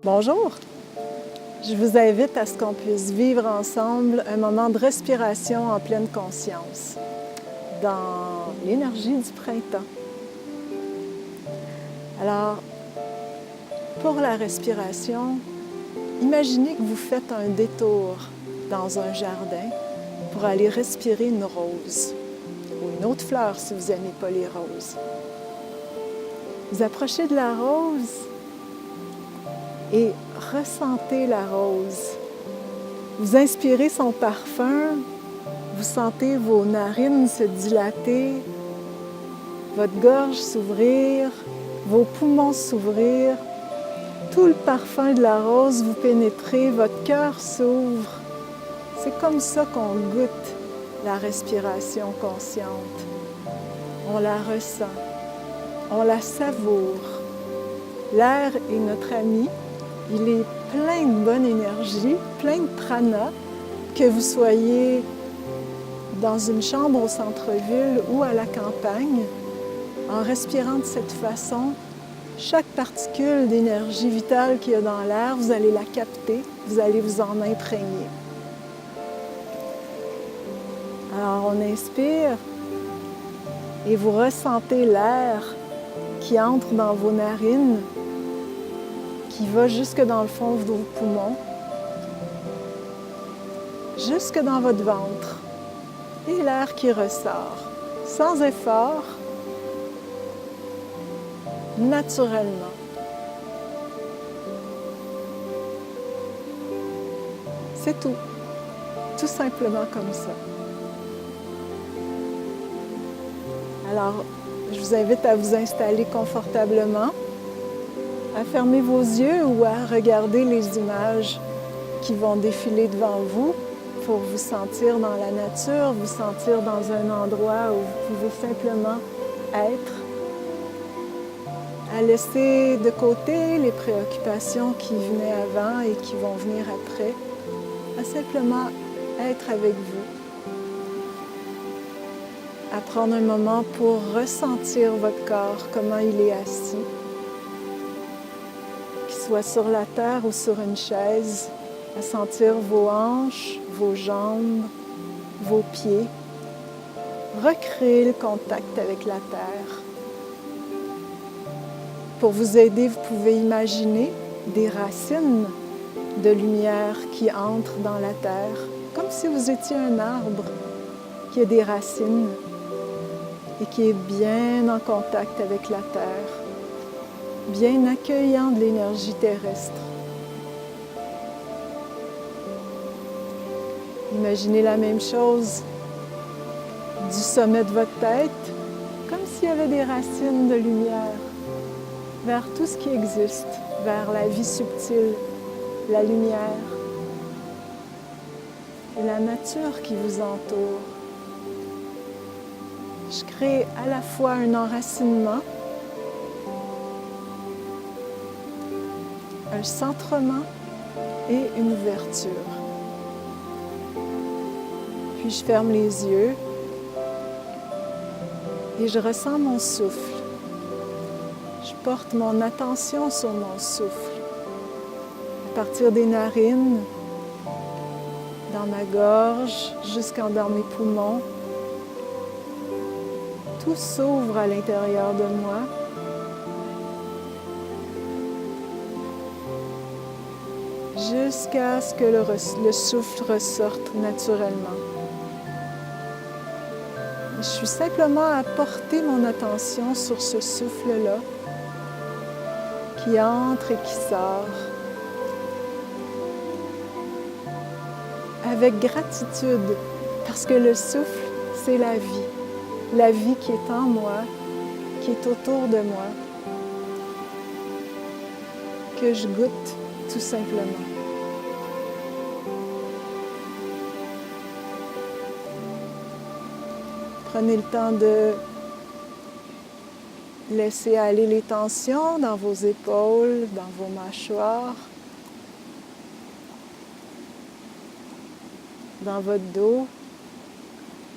Bonjour! Je vous invite à ce qu'on puisse vivre ensemble un moment de respiration en pleine conscience, dans l'énergie du printemps. Alors, pour la respiration, imaginez que vous faites un détour dans un jardin pour aller respirer une rose ou une autre fleur si vous n'aimez pas les roses. Vous approchez de la rose et ressentez la rose. Vous inspirez son parfum, vous sentez vos narines se dilater, votre gorge s'ouvrir, vos poumons s'ouvrir, tout le parfum de la rose vous pénétrez, votre cœur s'ouvre. C'est comme ça qu'on goûte la respiration consciente. On la ressent, on la savoure. L'air est notre ami. Il est plein de bonne énergie, plein de prana, que vous soyez dans une chambre au centre-ville ou à la campagne. En respirant de cette façon, chaque particule d'énergie vitale qu'il y a dans l'air, vous allez la capter, vous allez vous en imprégner. Alors on inspire et vous ressentez l'air qui entre dans vos narines, qui va jusque dans le fond de vos poumons, jusque dans votre ventre, et l'air qui ressort, sans effort, naturellement. C'est tout simplement comme ça. Alors, je vous invite à vous installer confortablement, à fermer vos yeux ou à regarder les images qui vont défiler devant vous pour vous sentir dans la nature, vous sentir dans un endroit où vous pouvez simplement être, à laisser de côté les préoccupations qui venaient avant et qui vont venir après, à simplement être avec vous, à prendre un moment pour ressentir votre corps, comment il est assis, soit sur la terre ou sur une chaise, à sentir vos hanches, vos jambes, vos pieds. Recréer le contact avec la terre. Pour vous aider, vous pouvez imaginer des racines de lumière qui entrent dans la terre, comme si vous étiez un arbre qui a des racines et qui est bien en contact avec la terre, bien accueillant de l'énergie terrestre. Imaginez la même chose du sommet de votre tête, comme s'il y avait des racines de lumière vers tout ce qui existe, vers la vie subtile, la lumière et la nature qui vous entoure. Je crée à la fois un enracinement, un centrement et une ouverture. Puis je ferme les yeux et je ressens mon souffle. Je porte mon attention sur mon souffle. À partir des narines, dans ma gorge, dans mes poumons. Tout s'ouvre à l'intérieur de moi. Jusqu'à ce que le souffle ressorte naturellement. Je suis simplement à porter mon attention sur ce souffle-là qui entre et qui sort. Avec gratitude, parce que le souffle, c'est la vie qui est en moi, qui est autour de moi, que je goûte tout simplement. Prenez le temps de laisser aller les tensions dans vos épaules, dans vos mâchoires, dans votre dos,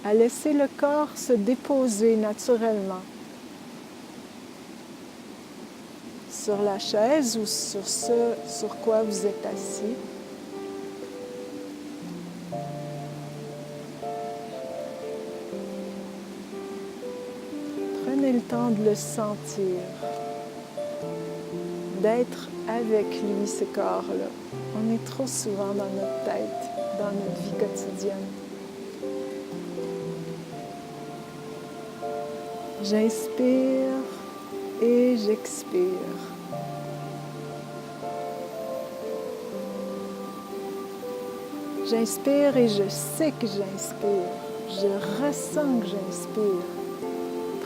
à laisser le corps se déposer naturellement sur la chaise ou sur ce sur quoi vous êtes assis. Prenez le temps de le sentir, d'être avec lui, ce corps-là. On est trop souvent dans notre tête, dans notre vie quotidienne. J'inspire et j'expire. J'inspire et je sais que j'inspire. Je ressens que j'inspire.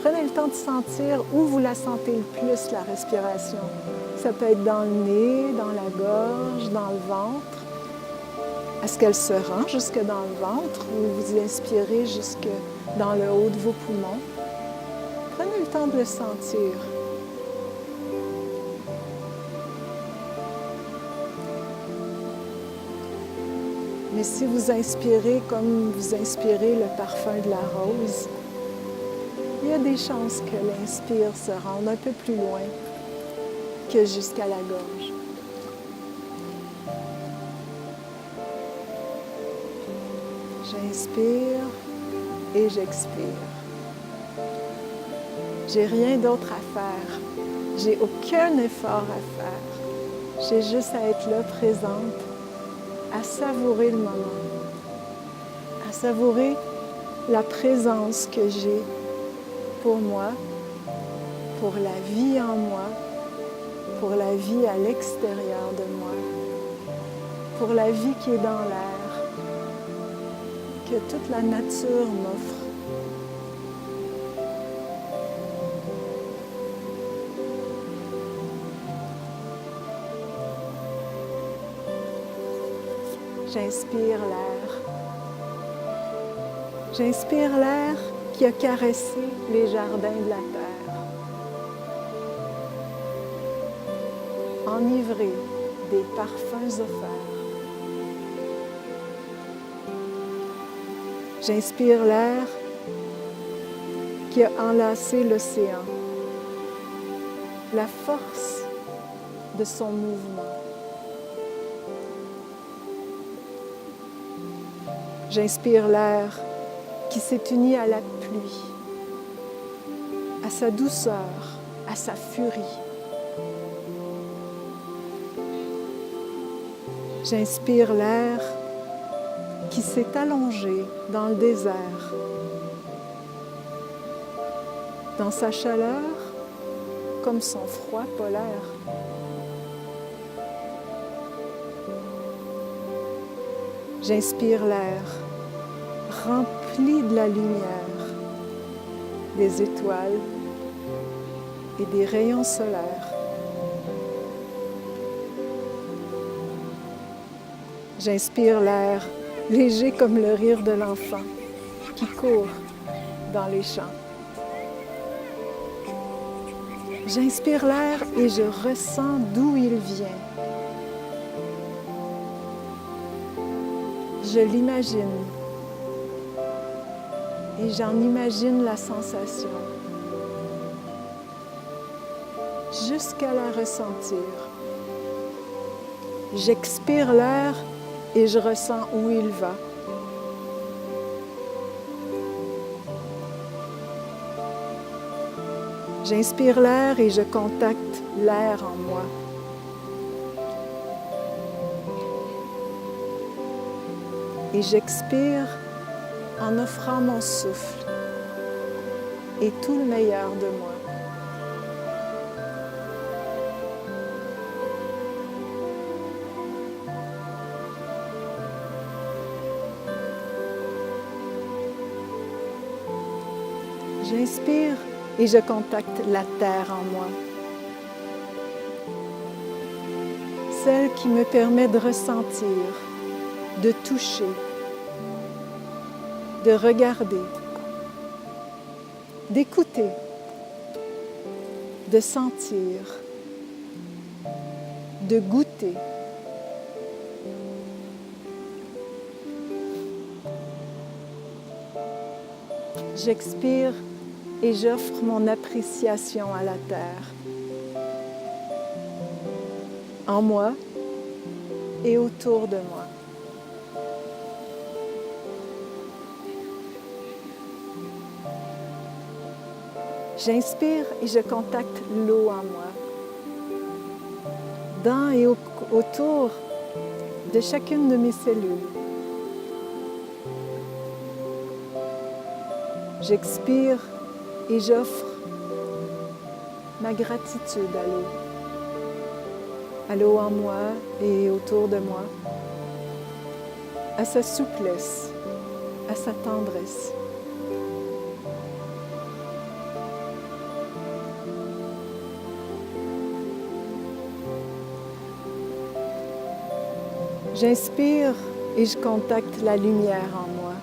Prenez le temps de sentir où vous la sentez le plus, la respiration. Ça peut être dans le nez, dans la gorge, dans le ventre. Est-ce qu'elle se rend jusque dans le ventre ou vous inspirez jusque dans le haut de vos poumons? Prenez le temps de le sentir. Mais si vous inspirez comme vous inspirez le parfum de la rose, il y a des chances que l'inspire se rende un peu plus loin que jusqu'à la gorge. J'inspire et j'expire. J'ai rien d'autre à faire. J'ai aucun effort à faire. J'ai juste à être là, présente, à savourer le moment, à savourer la présence que j'ai pour moi, pour la vie en moi, pour la vie à l'extérieur de moi, pour la vie qui est dans l'air, que toute la nature m'offre. J'inspire l'air. J'inspire l'air qui a caressé les jardins de la terre. Enivré des parfums offerts. J'inspire l'air qui a enlacé l'océan, la force de son mouvement. J'inspire l'air qui s'est uni à la pluie, à sa douceur, à sa furie. J'inspire l'air qui s'est allongé dans le désert, dans sa chaleur comme son froid polaire. J'inspire l'air rempli de la lumière, des étoiles et des rayons solaires. J'inspire l'air léger comme le rire de l'enfant qui court dans les champs. J'inspire l'air et je ressens d'où il vient. Je l'imagine et j'en imagine la sensation jusqu'à la ressentir. J'expire l'air et je ressens où il va. J'inspire l'air et je contacte l'air en moi. Et j'expire en offrant mon souffle et tout le meilleur de moi. J'inspire et je contacte la terre en moi. Celle qui me permet de ressentir, de toucher, de regarder, d'écouter, de sentir, de goûter. J'expire et j'offre mon appréciation à la terre. en moi et autour de moi. J'inspire et je contacte l'eau en moi, dans et autour de chacune de mes cellules. J'expire et j'offre ma gratitude à l'eau en moi et autour de moi, à sa souplesse, à sa tendresse. J'inspire et je contacte la lumière en moi,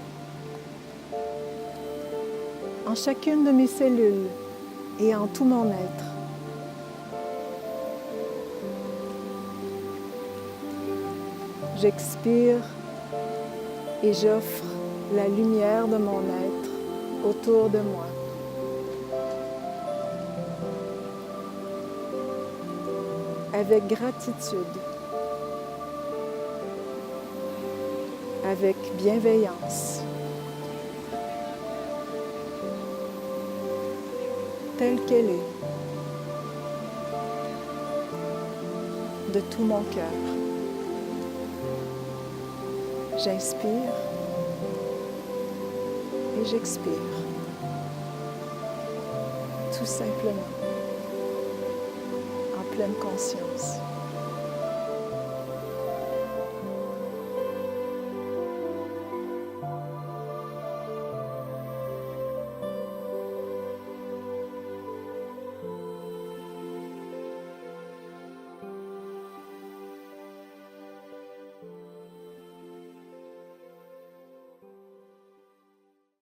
en chacune de mes cellules et en tout mon être. J'expire et j'offre la lumière de mon être autour de moi. Avec gratitude, avec bienveillance, telle qu'elle est, de tout mon cœur. J'inspire et j'expire, tout simplement, en pleine conscience.